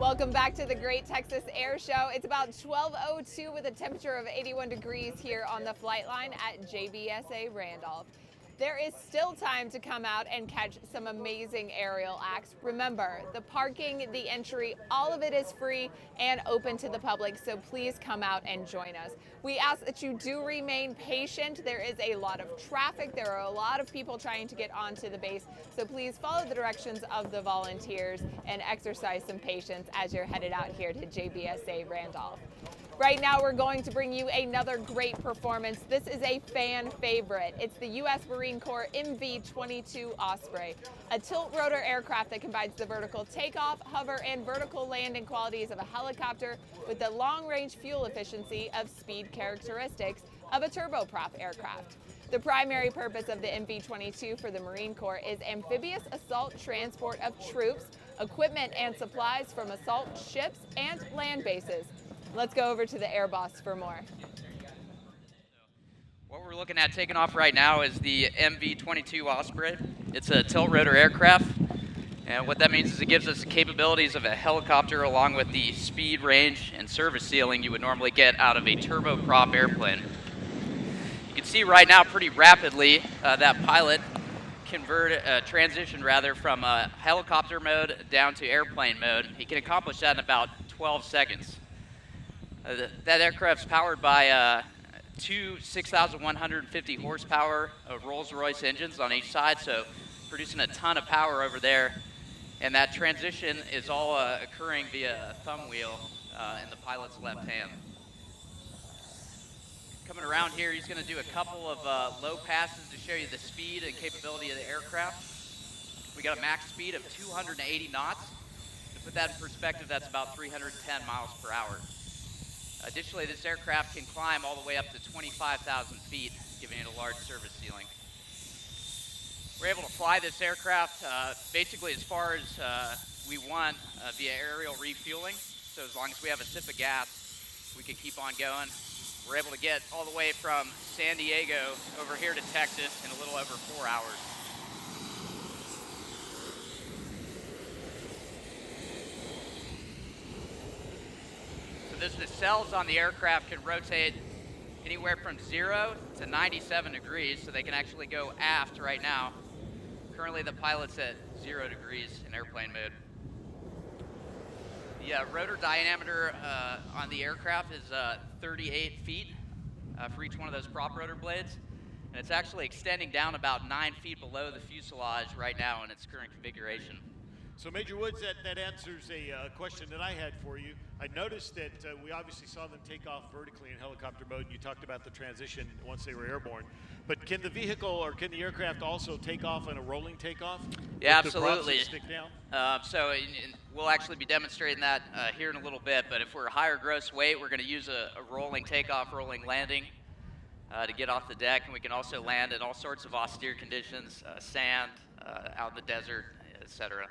Welcome back to the Great Texas Air Show. It's about 12:02 with a temperature of 81 degrees here on the flight line at JBSA Randolph. There is still time to come out and catch some amazing aerial acts. Remember, the parking, the entry, all of it is free and open to the public, so please come out and join us. We ask that you do remain patient. There is a lot of traffic. There are a lot of people trying to get onto the base, so please follow the directions of the volunteers and exercise some patience as you're headed out here to JBSA Randolph. Right now, we're going to bring you another great performance. This is a fan favorite. It's the U.S. Marine Corps MV-22 Osprey, a tilt-rotor aircraft that combines the vertical takeoff, hover, and vertical landing qualities of a helicopter with the long-range fuel efficiency of speed characteristics of a turboprop aircraft. The primary purpose of the MV-22 for the Marine Corps is amphibious assault transport of troops, equipment, and supplies from assault ships and land bases. Let's go over to the Air Boss for more. What we're looking at taking off right now is the MV-22 Osprey. It's a tilt-rotor aircraft, and what that means is it gives us the capabilities of a helicopter along with the speed, range, and service ceiling you would normally get out of a turboprop airplane. You can see right now pretty rapidly that pilot transition from helicopter mode down to airplane mode. He can accomplish that in about 12 seconds. That aircraft's powered by two 6,150 horsepower Rolls-Royce engines on each side, so producing a ton of power over there. And that transition is all occurring via a thumb wheel in the pilot's left hand. Coming around here, he's going to do a couple of low passes to show you the speed and capability of the aircraft. We got a max speed of 280 knots. To put that in perspective, that's about 310 miles per hour. Additionally, this aircraft can climb all the way up to 25,000 feet, giving it a large service ceiling. We're able to fly this aircraft basically as far as we want via aerial refueling. So as long as we have a sip of gas, we can keep on going. We're able to get all the way from San Diego over here to Texas in a little over 4 hours. The cells on the aircraft can rotate anywhere from 0 to 97 degrees, so they can actually go aft right now. Currently the pilot's at 0 degrees in airplane mode. The rotor diameter on the aircraft is 38 feet for each one of those prop rotor blades, and it's actually extending down about 9 feet below the fuselage right now in its current configuration. So Major Woods, that answers a question that I had for you. I noticed that we obviously saw them take off vertically in helicopter mode, and you talked about the transition once they were airborne. But can the vehicle or can the aircraft also take off on a rolling takeoff? Yeah, absolutely. Stick down? We'll actually be demonstrating that here in a little bit, but if we're higher gross weight, we're going to use a rolling takeoff, rolling landing to get off the deck, and we can also land in all sorts of austere conditions, sand, out in the desert, etc.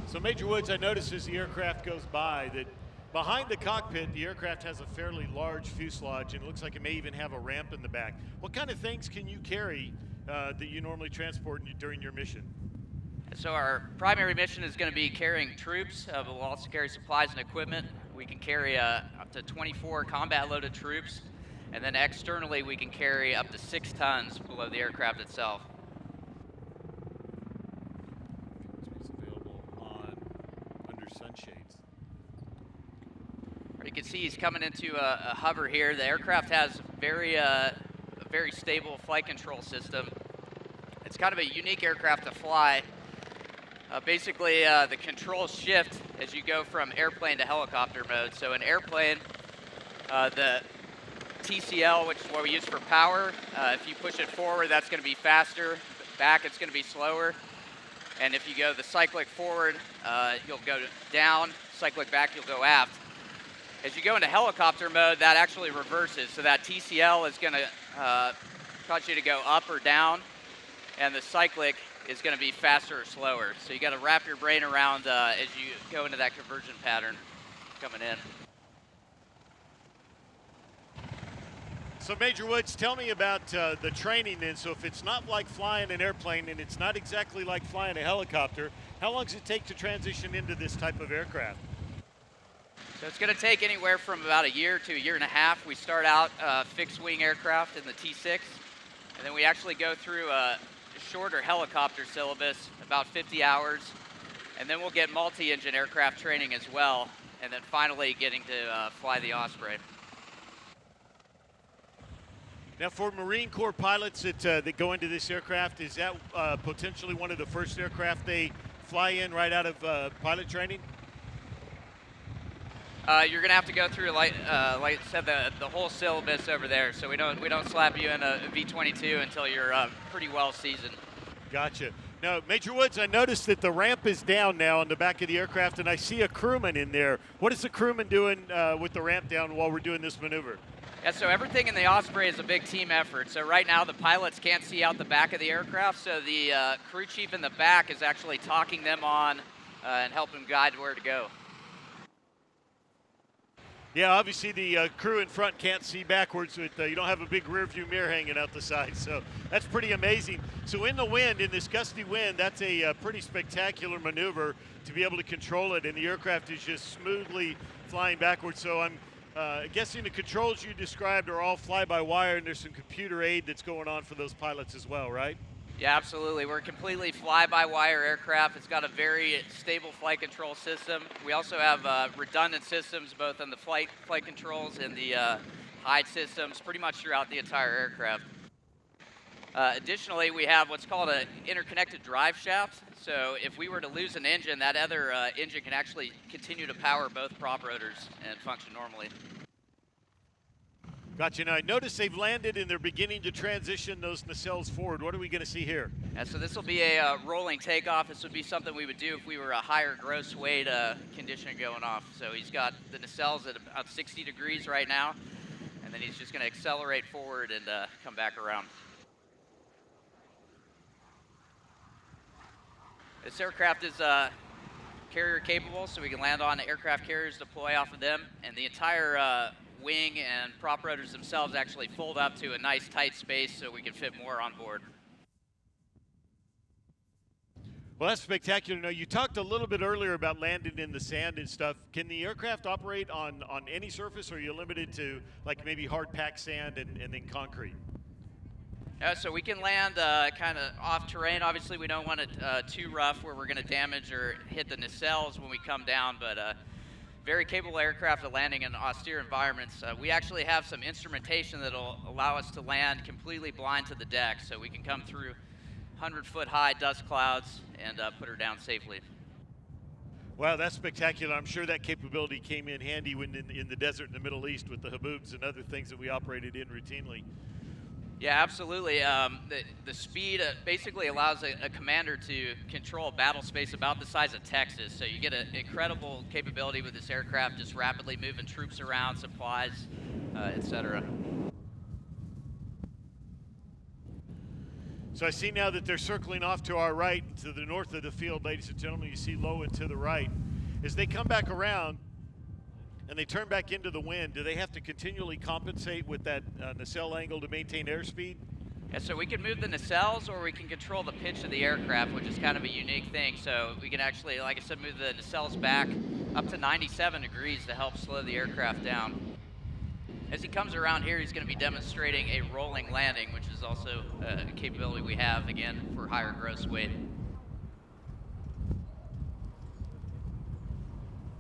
So Major Woods, I noticed as the aircraft goes by that behind the cockpit, the aircraft has a fairly large fuselage, and it looks like it may even have a ramp in the back. What kind of things can you carry that you normally transport during your mission? So our primary mission is going to be carrying troops, but we'll also carry supplies and equipment. We can carry up to 24 combat-loaded troops, and then externally we can carry up to 6 tons below the aircraft itself. Sunshades. You can see he's coming into a hover here. The aircraft has a very stable flight control system. It's kind of a unique aircraft to fly. Basically, the controls shift as you go from airplane to helicopter mode. So in airplane, the TCL, which is what we use for power, if you push it forward, that's going to be faster. Back, it's going to be slower. And if you go the cyclic forward, you'll go down, cyclic back, you'll go aft. As you go into helicopter mode, that actually reverses. So that TCL is going to cause you to go up or down, and the cyclic is going to be faster or slower. So you got to wrap your brain around as you go into that conversion pattern coming in. So Major Woods, tell me about the training then. So if it's not like flying an airplane and it's not exactly like flying a helicopter, how long does it take to transition into this type of aircraft? So it's going to take anywhere from about a year to a year and a half. We start out fixed wing aircraft in the T6, and then we actually go through a shorter helicopter syllabus, about 50 hours, and then we'll get multi-engine aircraft training as well, and then finally getting to fly the Osprey. Now for Marine Corps pilots that go into this aircraft, is that potentially one of the first aircraft they fly in right out of pilot training? You're gonna have to go through, like I said, the whole syllabus over there. So we don't slap you in a V-22 until you're pretty well seasoned. Gotcha. Now, Major Woods, I noticed that the ramp is down now on the back of the aircraft, and I see a crewman in there. What is the crewman doing with the ramp down while we're doing this maneuver? Yeah, so everything in the Osprey is a big team effort. So right now the pilots can't see out the back of the aircraft, so the crew chief in the back is actually talking them on and helping guide where to go. Yeah, obviously the crew in front can't see backwards. With, you don't have a big rear view mirror hanging out the side, so that's pretty amazing. So in the wind, in this gusty wind, that's a pretty spectacular maneuver to be able to control it, and the aircraft is just smoothly flying backwards. So I'm guessing the controls you described are all fly-by-wire, and there's some computer aid that's going on for those pilots as well, right? Yeah, absolutely. We're a completely fly-by-wire aircraft. It's got a very stable flight control system. We also have redundant systems both on the flight controls and the hide systems pretty much throughout the entire aircraft. Additionally, we have what's called an interconnected drive shaft. So if we were to lose an engine, that other engine can actually continue to power both prop rotors and function normally. Gotcha. Now, I noticed they've landed and they're beginning to transition those nacelles forward. What are we going to see here? Yeah, so this will be a rolling takeoff. This would be something we would do if we were a higher gross weight condition going off. So he's got the nacelles at about 60 degrees right now, and then he's just going to accelerate forward and come back around. This aircraft is carrier capable, so we can land on aircraft carriers, deploy off of them, and the entire wing and prop rotors themselves actually fold up to a nice tight space so we can fit more on board. Well, that's spectacular. Now, you talked a little bit earlier about landing in the sand and stuff. Can the aircraft operate on any surface, or are you limited to like maybe hard packed sand and then concrete? So we can land kind of off terrain. Obviously, we don't want it too rough where we're going to damage or hit the nacelles when we come down, but very capable aircraft at landing in austere environments. We actually have some instrumentation that will allow us to land completely blind to the deck, so we can come through 100-foot high dust clouds and put her down safely. Wow, that's spectacular. I'm sure that capability came in handy when in the desert in the Middle East with the Haboobs and other things that we operated in routinely. Yeah, absolutely. The speed basically allows a commander to control battle space about the size of Texas. So you get an incredible capability with this aircraft, just rapidly moving troops around, supplies, etc. So I see now that they're circling off to our right, to the north of the field, ladies and gentlemen. You see low and to the right. As they come back around and they turn back into the wind, do they have to continually compensate with that nacelle angle to maintain airspeed? Yeah, so we can move the nacelles or we can control the pitch of the aircraft, which is kind of a unique thing. So we can actually, like I said, move the nacelles back up to 97 degrees to help slow the aircraft down. As he comes around here, he's going to be demonstrating a rolling landing, which is also a capability we have, again, for higher gross weight.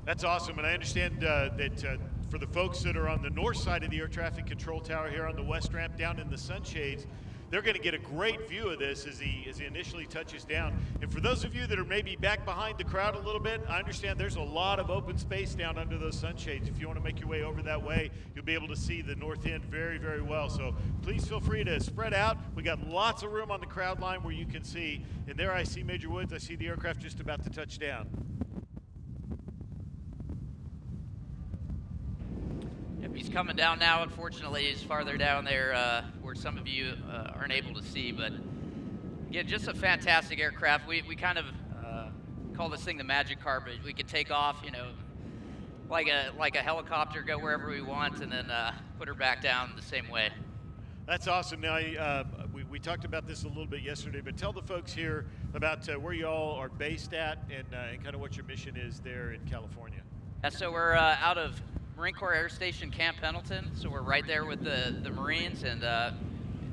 That's awesome, and I understand that for the folks that are on the north side of the air traffic control tower here on the west ramp down in the sunshades, they're going to get a great view of this as he initially touches down. And for those of you that are maybe back behind the crowd a little bit, I understand there's a lot of open space down under those sunshades. If you want to make your way over that way, you'll be able to see the north end very, very well. So please feel free to spread out. We got lots of room on the crowd line where you can see. And there I see Major Woods. I see the aircraft just about to touch down. He's coming down now. Unfortunately, he's farther down there where some of you aren't able to see. But yeah, just a fantastic aircraft. We kind of call this thing the magic carpet. We could take off, you know, like a helicopter, go wherever we want, and then put her back down the same way. That's awesome. Now, we talked about this a little bit yesterday, but tell the folks here about where you all are based at and kind of what your mission is there in California. Yeah, so we're out of Marine Corps Air Station Camp Pendleton, so we're right there with the Marines, and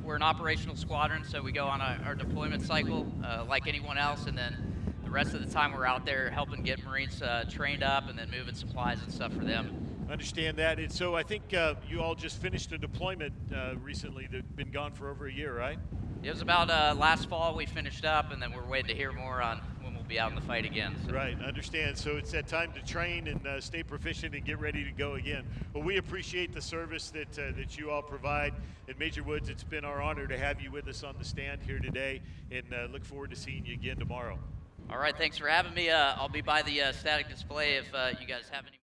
we're an operational squadron, so we go on our deployment cycle like anyone else, and then the rest of the time we're out there helping get Marines trained up and then moving supplies and stuff for them. Understand that. And so I think you all just finished a deployment recently that's been gone for over a year, right? It was about last fall we finished up, and then we're waiting to hear more on when we'll be out in the fight again. So. Right, understand. So it's that time to train and stay proficient and get ready to go again. Well, we appreciate the service that you all provide. And Major Woods, it's been our honor to have you with us on the stand here today, and look forward to seeing you again tomorrow. All right, thanks for having me. I'll be by the static display if you guys have any.